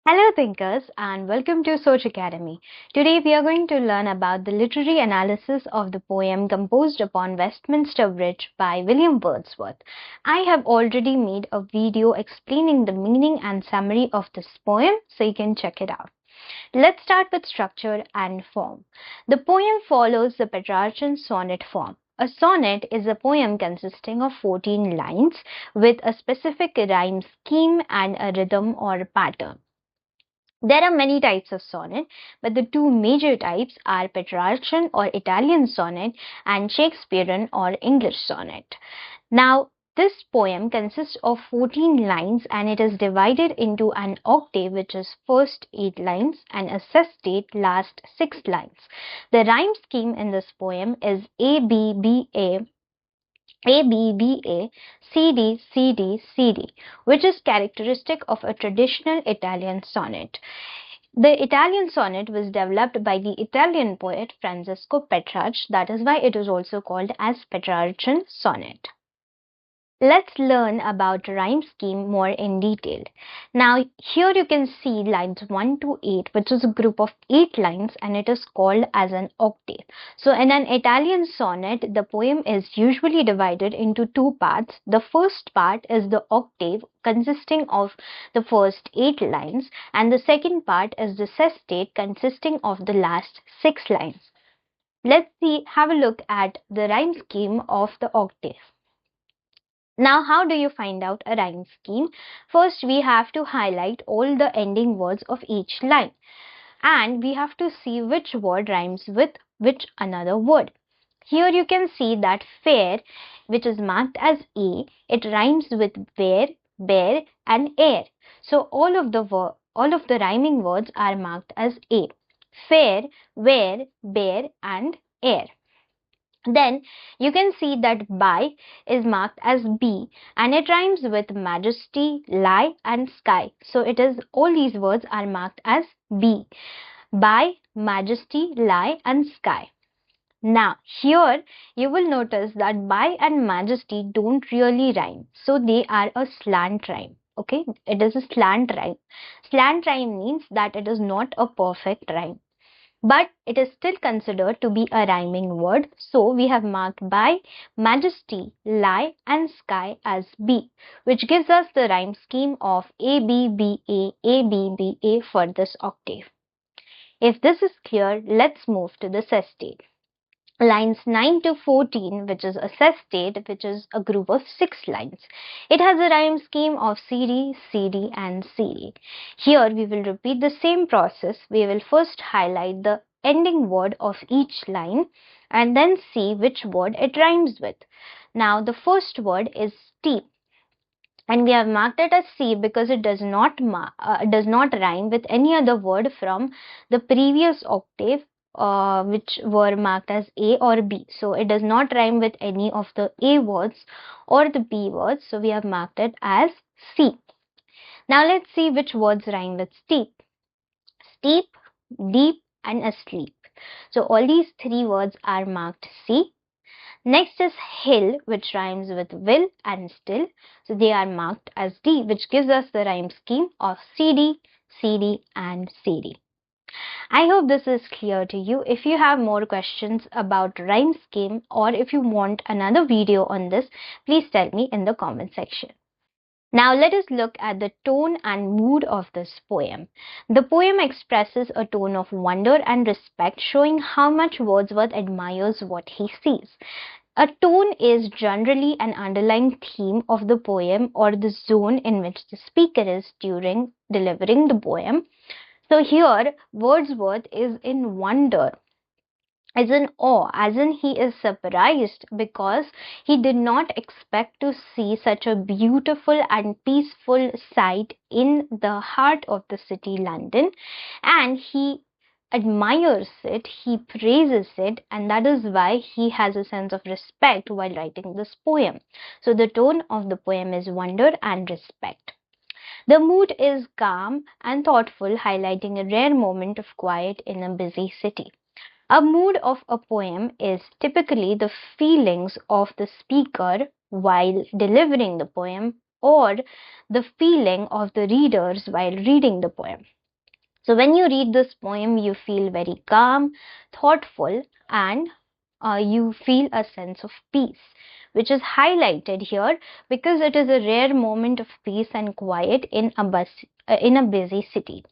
Hello, thinkers, and welcome to Soch Academy. Today, we are going to learn about the literary analysis of the poem composed upon Westminster Bridge by William Wordsworth. I have already made a video explaining the meaning and summary of this poem, so you can check it out. Let's start with structure and form. The poem follows the Petrarchan sonnet form. A sonnet is a poem consisting of 14 lines with a specific rhyme scheme and a rhythm or pattern. There are many types of sonnet, but the two major types are Petrarchan or Italian sonnet and Shakespearean or English sonnet. Now, this poem consists of 14 lines and it is divided into an octave, which is first 8 lines, and a sestet, last 6 lines. The rhyme scheme in this poem is A B B A, CD, CD, CD, which is characteristic of a traditional Italian sonnet. The Italian sonnet was developed by the Italian poet Francesco Petrarch. That is why it is also called as Petrarchan sonnet. Let's learn about rhyme scheme more in detail. Now here you can see lines 1 to 8, which is a group of 8 lines, and it is called as an octave. So in an Italian sonnet, the poem is usually divided into two parts. The first part is the octave consisting of the first 8 lines, and the second part is the sestet consisting of the last 6 lines. Let's have a look at the rhyme scheme of the octave. Now, how do you find out a rhyme scheme? First, we have to highlight all the ending words of each line, and we have to see which word rhymes with which another word. Here you can see that fair, which is marked as A, it rhymes with where, bear, and air. So all of the rhyming words are marked as A. Fair, where, bear, and air. Then you can see that by is marked as B and it rhymes with majesty, lie, and sky. So all these words are marked as B. By, majesty, lie, and sky. Now here you will notice that by and majesty don't really rhyme. So they are a slant rhyme. Okay, it is a slant rhyme. Slant rhyme means that it is not a perfect rhyme, but it is still considered to be a rhyming word. So we have marked by, majesty, lie, and sky as B, which gives us the rhyme scheme of ABBA for this octave. If this is clear, let's move to the sestet. Lines 9 to 14, which is a sestet, which is a group of 6 lines. It has a rhyme scheme of CD, CD, and CD. Here we will repeat the same process. We will first highlight the ending word of each line and then see which word it rhymes with. Now the first word is steep, and we have marked it as C because it does not rhyme with any other word from the previous octave, which were marked as A or B. So it does not rhyme with any of the A words or the B words. So we have marked it as C. Now let's see which words rhyme with steep. Steep, deep, and asleep. So all these three words are marked C. Next is hill, which rhymes with will and still. So they are marked as D, which gives us the rhyme scheme of CD, CD, and CD. I hope this is clear to you. If you have more questions about rhyme scheme or if you want another video on this, please tell me in the comment section. Now let us look at the tone and mood of this poem. The poem expresses a tone of wonder and respect, showing how much Wordsworth admires what he sees. A tone is generally an underlying theme of the poem or the zone in which the speaker is during delivering the poem. So here Wordsworth is in wonder, as in awe, as in he is surprised because he did not expect to see such a beautiful and peaceful sight in the heart of the city London, and he admires it, he praises it, and that is why he has a sense of respect while writing this poem. So the tone of the poem is wonder and respect. The mood is calm and thoughtful, highlighting a rare moment of quiet in a busy city. A mood of a poem is typically the feelings of the speaker while delivering the poem or the feeling of the readers while reading the poem. So when you read this poem, you feel very calm, thoughtful, and you feel a sense of peace, which is highlighted here because it is a rare moment of peace and quiet in a busy city.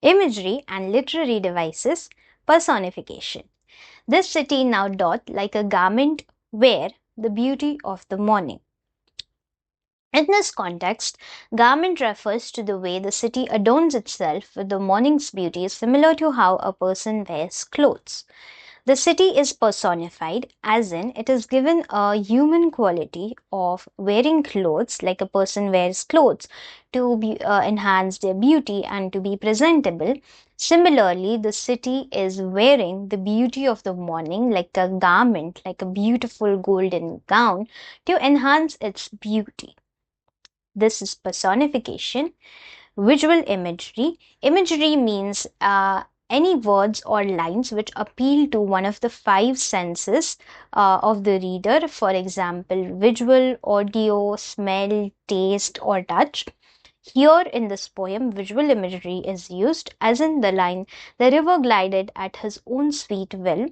Imagery and literary devices, personification. This city now doth like a garment wear the beauty of the morning. In this context, garment refers to the way the city adorns itself with the morning's beauty, similar to how a person wears clothes. The city is personified, as in, it is given a human quality of wearing clothes, like a person wears clothes to enhance their beauty and to be presentable. Similarly, the city is wearing the beauty of the morning, like a garment, like a beautiful golden gown, to enhance its beauty. This is personification. Visual imagery. Imagery means any words or lines which appeal to one of the five senses of the reader. For example, visual, audio, smell, taste, or touch. Here in this poem, visual imagery is used, as in the line, "The river glided at his own sweet will."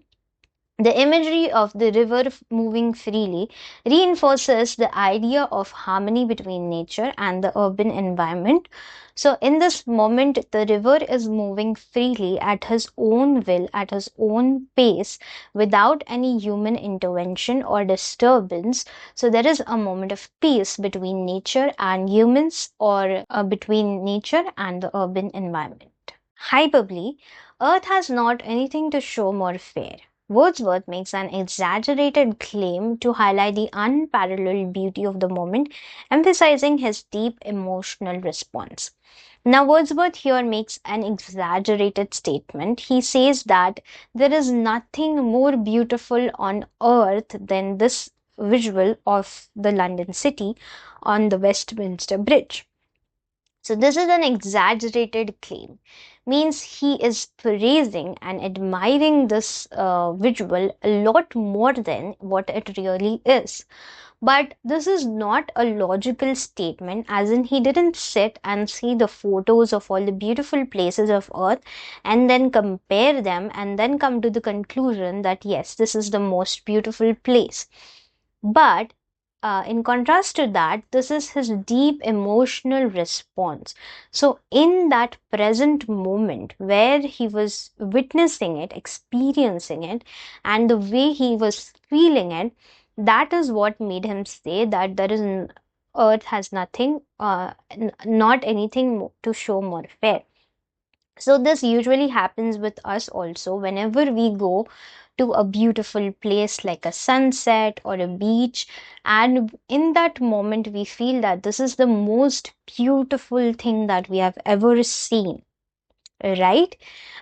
The imagery of the river moving freely reinforces the idea of harmony between nature and the urban environment. So, in this moment, the river is moving freely at his own will, at his own pace, without any human intervention or disturbance. So, there is a moment of peace between nature and humans, or between nature and the urban environment. Hyperbole. Earth has not anything to show more fair. Wordsworth makes an exaggerated claim to highlight the unparalleled beauty of the moment, emphasizing his deep emotional response. Now, Wordsworth here makes an exaggerated statement. He says that there is nothing more beautiful on earth than this visual of the London city on the Westminster Bridge. So, this is an exaggerated claim, means he is praising and admiring this visual a lot more than what it really is. But this is not a logical statement, as in, he didn't sit and see the photos of all the beautiful places of earth and then compare them and then come to the conclusion that yes, this is the most beautiful place. But in contrast to that, this is his deep emotional response. So, in that present moment where he was witnessing it, experiencing it, and the way he was feeling it, that is what made him say that earth has nothing, not anything to show more fair. So, this usually happens with us also whenever we go to a beautiful place like a sunset or a beach, and in that moment we feel that this is the most beautiful thing that we have ever seen, right?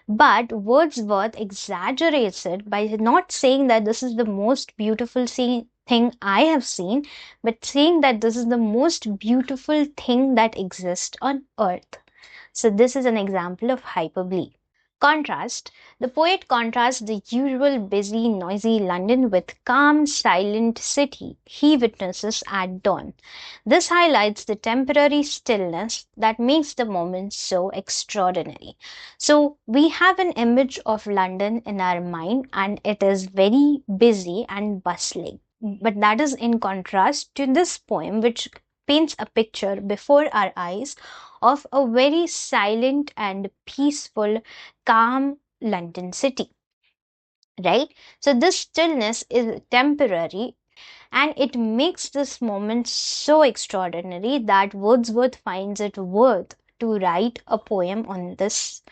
But Wordsworth exaggerates it by not saying that this is the most beautiful thing I have seen, but saying that this is the most beautiful thing that exists on earth. So, this is an example of hyperbole. Contrast. The poet contrasts the usual busy, noisy London with calm, silent city he witnesses at dawn. This highlights the temporary stillness that makes the moment so extraordinary. So, we have an image of London in our mind, and it is very busy and bustling. But that is in contrast to this poem, which paints a picture before our eyes of a very silent and peaceful, calm London city, right? So, this stillness is temporary, and it makes this moment so extraordinary that Wordsworth finds it worth to write a poem on this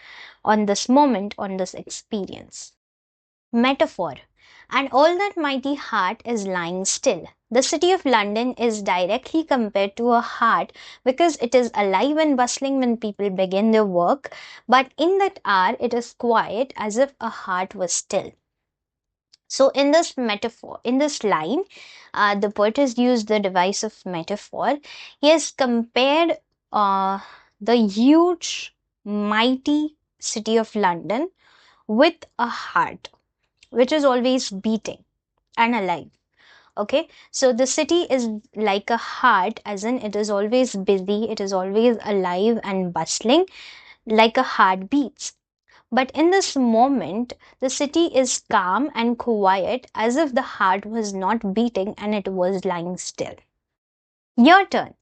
moment, on this experience. Metaphor. And all that mighty heart is lying still. The city of London is directly compared to a heart because it is alive and bustling when people begin their work, but in that hour it is quiet as if a heart was still. So, in this metaphor, in this line, the poet has used the device of metaphor. He has compared the huge, mighty city of London with a heart which is always beating and alive. Okay, so the city is like a heart, as in it is always busy, it is always alive and bustling, like a heart beats. But in this moment, the city is calm and quiet, as if the heart was not beating and it was lying still. Your turn.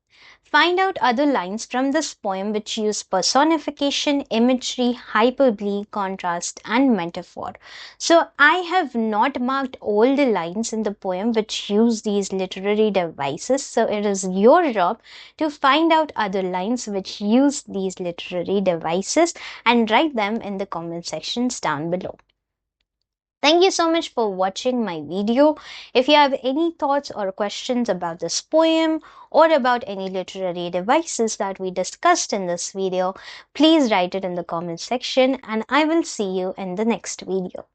Find out other lines from this poem which use personification, imagery, hyperbole, contrast, and metaphor. So, I have not marked all the lines in the poem which use these literary devices. So, it is your job to find out other lines which use these literary devices and write them in the comment sections down below. Thank you so much for watching my video. If you have any thoughts or questions about this poem or about any literary devices that we discussed in this video, please write it in the comment section and I will see you in the next video.